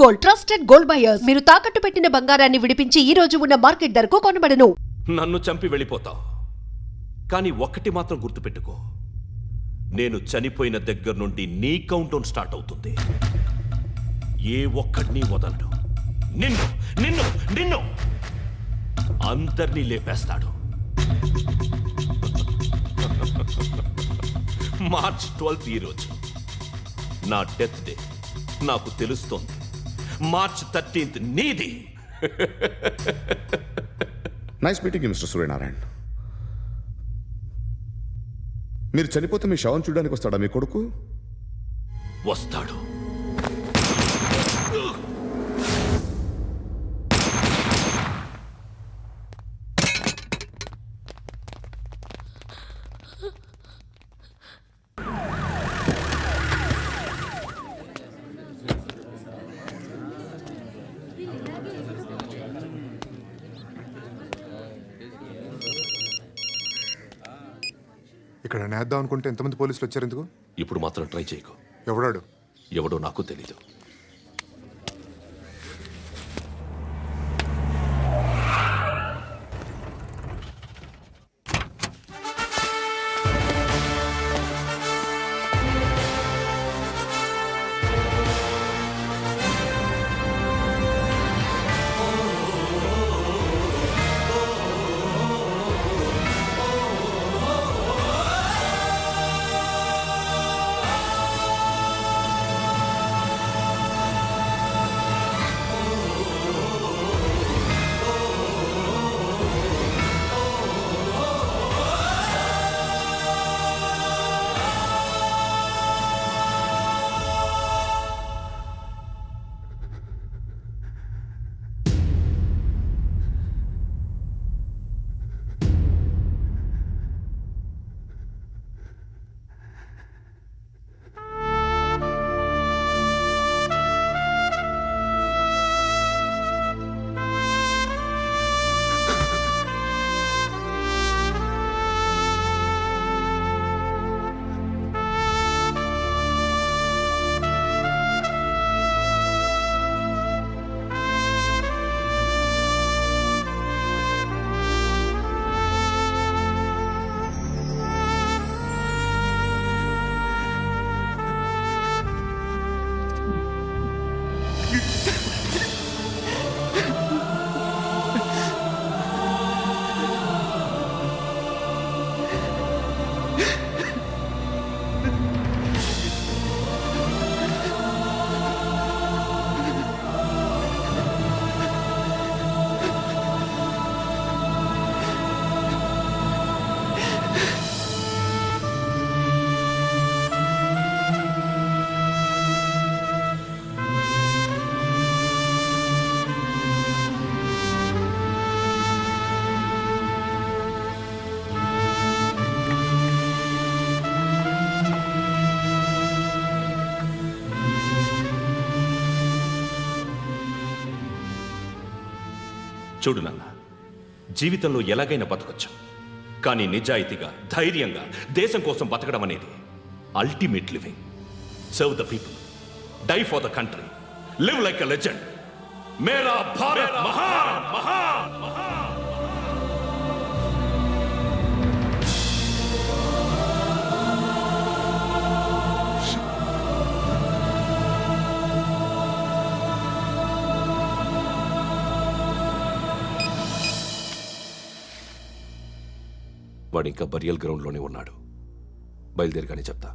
Gold, trusted gold buyers. మీరు తాకట్టు పెట్టిన బంగారాన్ని విడిపించి ఈ రోజు ఉన్న మార్కెట్ ధరకు కొనబడను. నన్ను చంపి వెళ్ళిపోతావు, కానీ ఒక్కటి మాత్రం గుర్తుపెట్టుకో, నేను చనిపోయిన దగ్గర నుండి నీ కౌంటౌన్ స్టార్ట్ అవుతుంది. ఏ ఒక్కడిని వదలడు. నిన్ను నిన్ను నిన్ను అందరినీ లేపేస్తాడు. మార్చ్ 12 ఈ రోజు నా డెత్ డే. నాకు తెలుస్తోంది, మార్చ్ 13 నీది. Nice meeting mister Suryanarayana. మీరు చనిపోతే మీ శవం చూడడానికి వస్తాడా మీ కొడుకు? వస్తాడు. ఇక్కడ నేద్దాం అనుకుంటే ఎంతమంది పోలీసులు వచ్చారు ఎందుకు? ఇప్పుడు మాత్రం ట్రై చేయకు. ఎవడాడు? ఎవడో నాకు తెలీదు. చూడు నాన్న, జీవితంలో ఎలాగైనా బతకొచ్చు, కానీ నిజాయితీగా, ధైర్యంగా దేశం కోసం బతకడం అనేది ultimate living. Serve the people, die for the country, live like a legend. మేరా భారత్ మహాన్ మహాన్ మహాన్. వాడు ఇంకా బరియల్ గ్రౌండ్లోనే ఉన్నాడు. బయలుదేరగానే చెప్తా.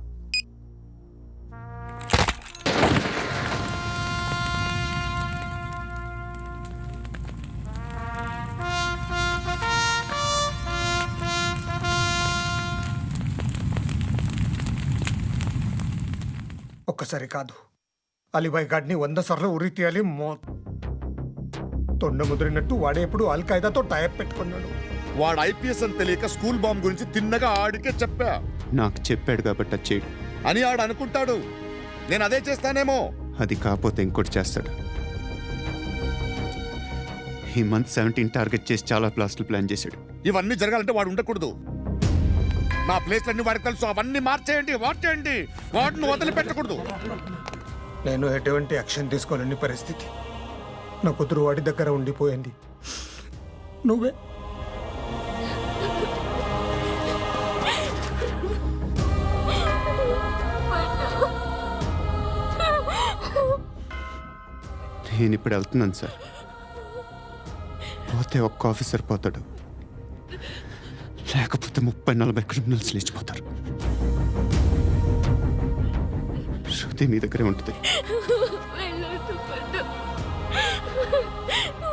ఒక్కసారి కాదు, అలీబాయ్ గాడిని 100 సార్లు ఉరి తీయాలి. తొండ ముదిరినట్టు వాడే ఎప్పుడు అల్ ఖైదాతో టైప్ పెట్టుకున్నాడు. వాడు ఐపీఎస్ అని తెలియక స్కూల్ బాంబ్ గురించి తిన్నగా ఆడికే చెప్పా. నాకు చెప్పాడు కాబట్టి అది చేయడు అని ఆడు అనుకుంటాడు. నేను అదే చేస్తానేమో. అది కాకపోతే ఇంకోటి చేస్తాడు. ఈ మంత్ 17 టార్గెట్ చేసి చాలా ప్లాస్టులు ప్లాన్ చేశాడు. ఇవన్నీ జరగాలంటే వాడు ఉండకూడదు. నా ప్లేస్లన్నీ వాడికి తెలుసు. అవన్నీ మార్చేయండి, వాడిని వదిలిపెట్టకూడదు. నేను ఎటువంటి యాక్షన్ తీసుకోలేని పరిస్థితి. నా కూతురు వాడి దగ్గర ఉండిపోయింది. నువ్వే నేను ఇప్పుడు వెళ్తున్నాను సార్. పోతే ఒక్క ఆఫీసర్ పోతాడు, లేకపోతే 30-40 క్రిమినల్స్ లేచిపోతారు. శృతి మీ దగ్గరే ఉంటుంది. వెళ్ళొద్దు పండు,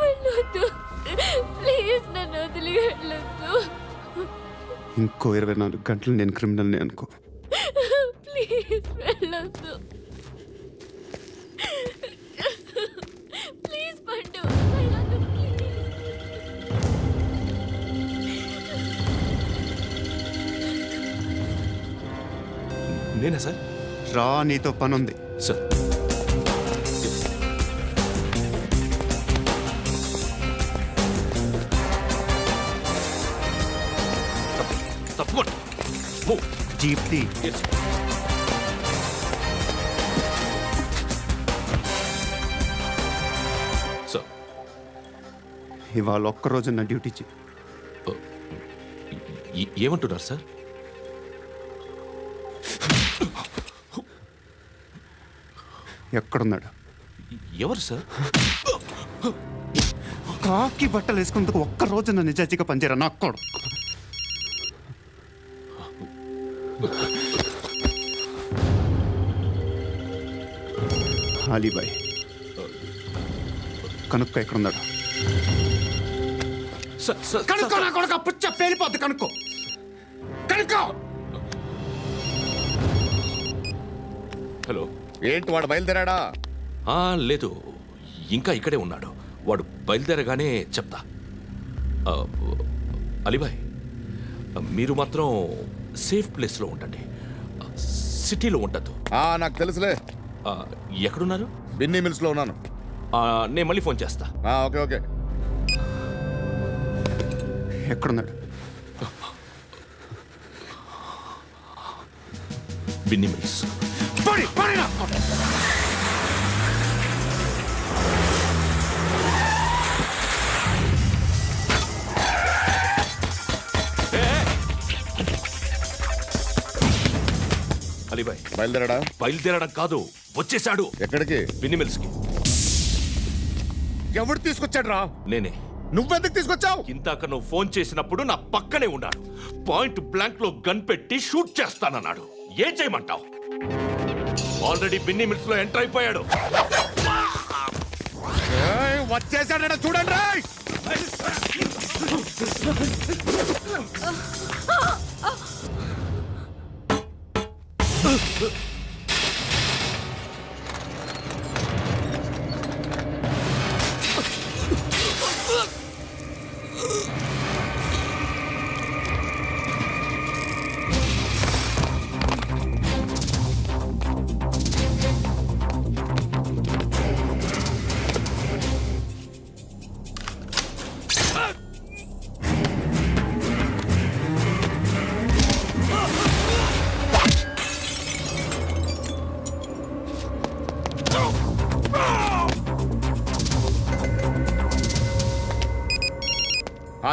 వెళ్ళొద్దు ప్లీజ్, నన్ను వదిలి వెళ్ళొద్దు ఇంకో 24 గంటలు నేను క్రిమినల్ని అనుకో. ప్లీజ్ వెళ్ళొద్దు ప్లీజ్ పండు, వెళ్ళొద్దు ప్లీజ్. నేనా సార్? రా, నీతో పనుంది. సార్ తప్పకుండా మూవ్. జీప్తి Yes. సార్ ఇవాళ ఒక్కరోజు నా డ్యూటీ చేయి. ఏమంటున్నారు సార్? ఎక్కడున్నాడు? ఎవరు సార్? కాకి బట్టలు వేసుకున్నందుకు ఒక్కరోజు నా నిజాజీగా పనిచేయరా నా కొడుకు. అలీబాయ్ కనుక్కో, ఎక్కడున్నాడు? సార్ సార్ కనుక్కో నా కొడుకు, పుచ్చ పేలిపోద్ది. కనుక్కో కనుక్కో. హలో. ఏంటి వాడు బయలుదేరాడా? లేదు, ఇంకా ఇక్కడే ఉన్నాడు. వాడు బయలుదేరగానే చెప్తా. ఆ, అలీబాయ్, మీరు మాత్రం సేఫ్ ప్లేస్లో ఉండండి, సిటీలో ఉండద్దు. నాకు తెలుసులే. ఎక్కడున్నారు? బిన్నీ మిల్స్ లో ఉన్నాను. నేను మళ్ళీ ఫోన్ చేస్తా. Okay okay. ఎక్కడున్నాడు? బిన్నీ మిల్స్. అలీబాయ్ బయలుదేరాడా? బయలుదేరడం కాదు, వచ్చేశాడు. ఎక్కడికి? బిన్నీ మిల్స్ కి. ఎవడు తీసుకొచ్చాడు రా? నేనే. నువ్వెందుకు తీసుకొచ్చావు? ఇందాక నువ్వు ఫోన్ చేసినప్పుడు నా పక్కనే ఉన్నాడు. పాయింట్ బ్లాంక్ లో గన్ పెట్టి షూట్ చేస్తానన్నాడు. ఏం చేయమంటావు? ఆల్రెడీ బిన్నీ మిల్స్ లో ఎంటర్ అయిపోయాడు. వచ్చేసాడ చూడండి రా.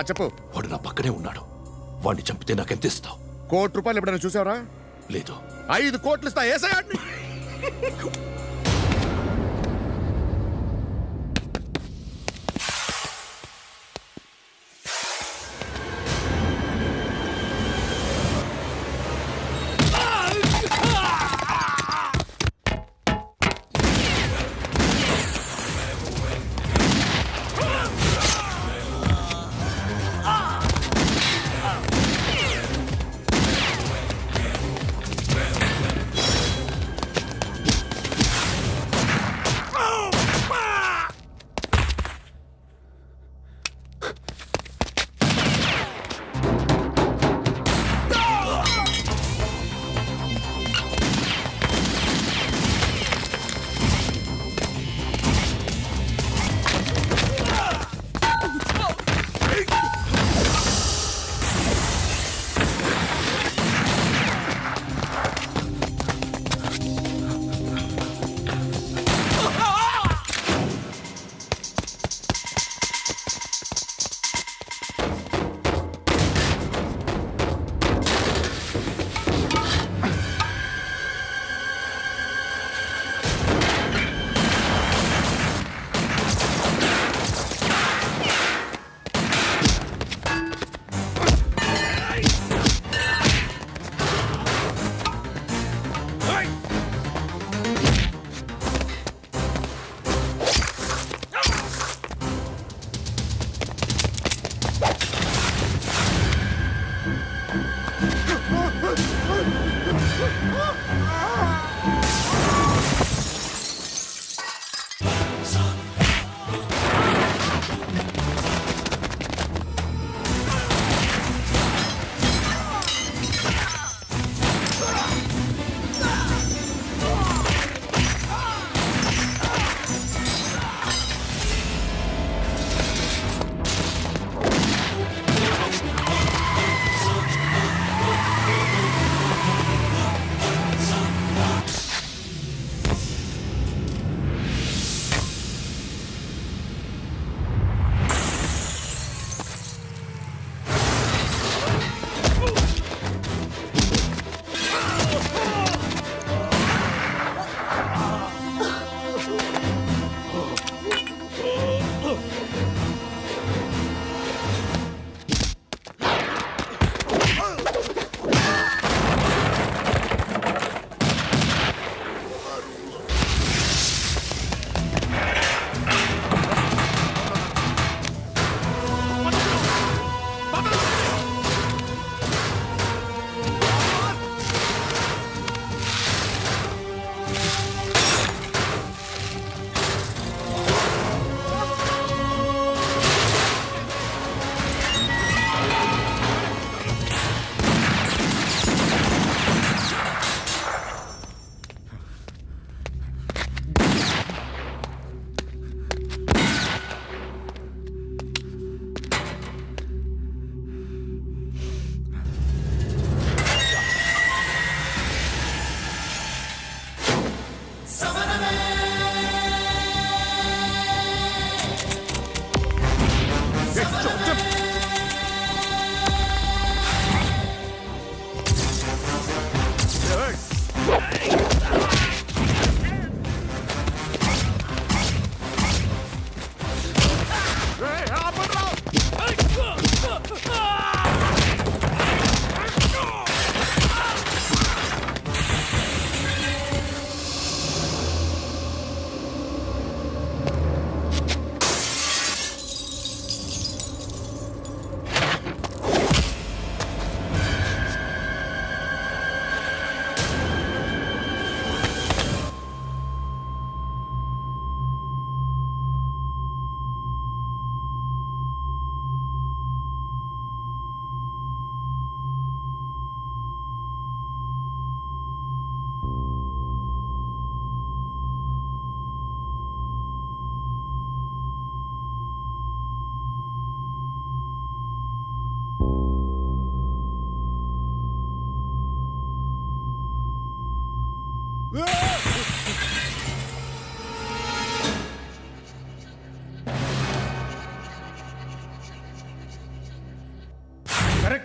చెప్పు. వాడు నా పక్కనే ఉన్నాడు. వాడిని చంపితే నాకెంత ఇస్తావు? ₹1,00,00,000 ఎప్పుడైనా చూసావరా? లేదు. 5 కోట్లు ఇస్తా. ఏసయాడిని.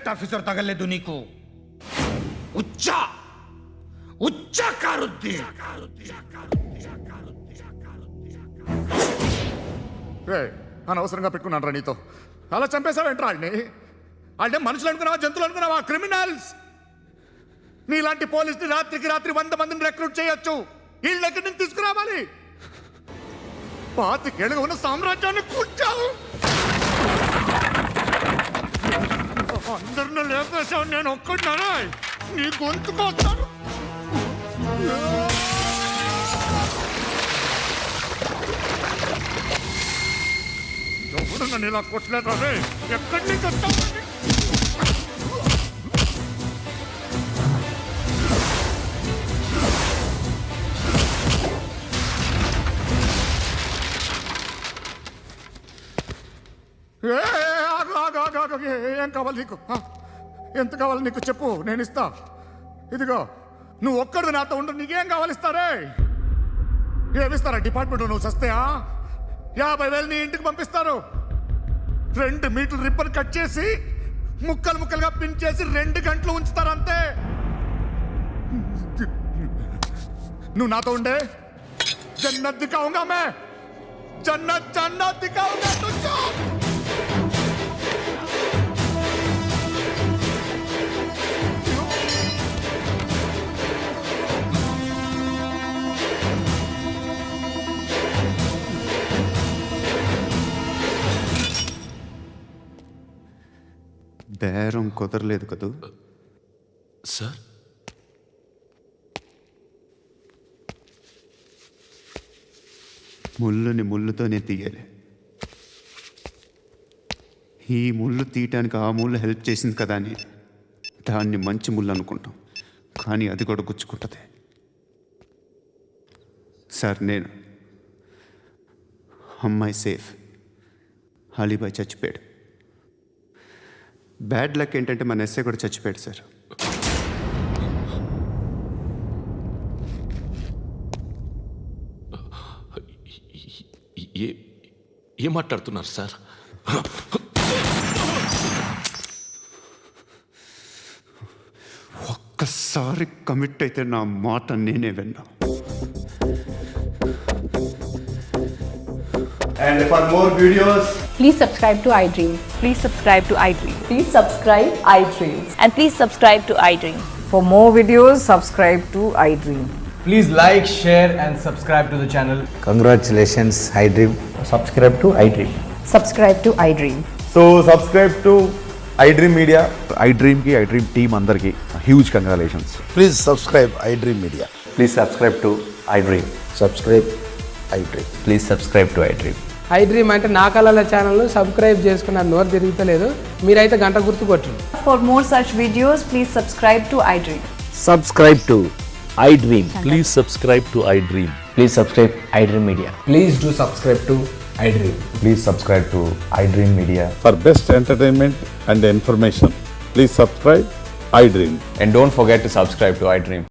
ప్రాజెక్ట్ ఆఫీసర్ తగలేదు నీకు. ఉచ్చ కారుద్ది. అనవసరంగా పెట్టుకున్నాను రా నీతో. అలా చంపేశావేంట్రా వాళ్ళని? వాళ్ళే మనుషులు అనుకున్నావా, జంతువులు అనుకున్నావా? క్రిమినల్స్. నీలాంటి పోలీసుని రాత్రికి రాత్రి 100 మందిని రిక్రూట్ చేయొచ్చు. వీళ్ళు ఎక్కడి నుంచి తీసుకురావాలి? 25 ఏళ్ళుగా ఉన్న సామ్రాజ్యాన్ని కూర్చావు. అందరిని లేపేశావు, నేను ఒక్కడినారా? నీ గొంతుకొస్తాను. ఎవడు నన్ను ఇలా కొట్టలేదు రే? ఎక్కడి నుంచి వస్తావు? ఏం కావాలి నీకు? ఎంత కావాలి నీకు చెప్పు, నేను ఇస్తా. ఇదిగో నువ్వు ఒక్కడు నాతో ఉండు. నీకేం కావాలి ఇస్తారే? ఏమిస్తారా డిపార్ట్మెంట్? నువ్వు సస్తేయా? 50,000 నీ ఇంటికి పంపిస్తారు. 2 మీటర్లు రిబ్బన్ కట్ చేసి ముక్కలు ముక్కలుగా పిన్ చేసి 2 గంటలు ఉంచుతారు అంతే. నువ్వు నాతో ఉండే జన్నత్ దిఖాऊंगा मैं, जन्नत दिखाऊंगा तुझको. బేరం కుదరలేదు కదూ. సార్, ముళ్ళుని ముళ్ళుతోనే తీయాలి. ఈ ముళ్ళు తీయటానికి ఆ ముళ్ళు హెల్ప్ చేసింది కదా అని దాన్ని మంచి ముళ్ళు అనుకుంటాం, కానీ అది కూడా గుచ్చుకుంటుంది. సార్, నేను అమ్మాయి సేఫ్, అలీబాయ్ చచ్చిపోయాడు. బ్యాడ్ లక్ ఏంటంటే మన ఎస్ఐ కూడా చచ్చిపోయాడు సార్. ఏం మాట్లాడుతున్నారు సార్? ఒక్కసారి కమిట్ అయితే నా మాట నేనే విన్నా. And for more videos, Please subscribe to iDream. Please subscribe to iDream. Please subscribe iDream. And please subscribe to iDream. For more videos, subscribe to iDream. please like, share and subscribe to the channel. Congratulations, iDream. Subscribe to iDream. Subscribe to iDream. So subscribe to iDream Media. iDream ki iDream team andarki huge congratulations. Please subscribe iDream Media. Please subscribe to iDream. Subscribe iDream. Please subscribe to iDream. iDream అంటే నా కళల channel subscribe చేసుకున్న నోరు తిరుగుతలేదు. మీరైతే గంట గుర్తు కొట్టండి. For more such videos, please subscribe to iDream. Subscribe to iDream. Please subscribe to iDream. Please subscribe iDream Media. Please do subscribe to iDream. Please subscribe to iDream Media. For best entertainment and information, please subscribe iDream. And don't forget to subscribe to iDream.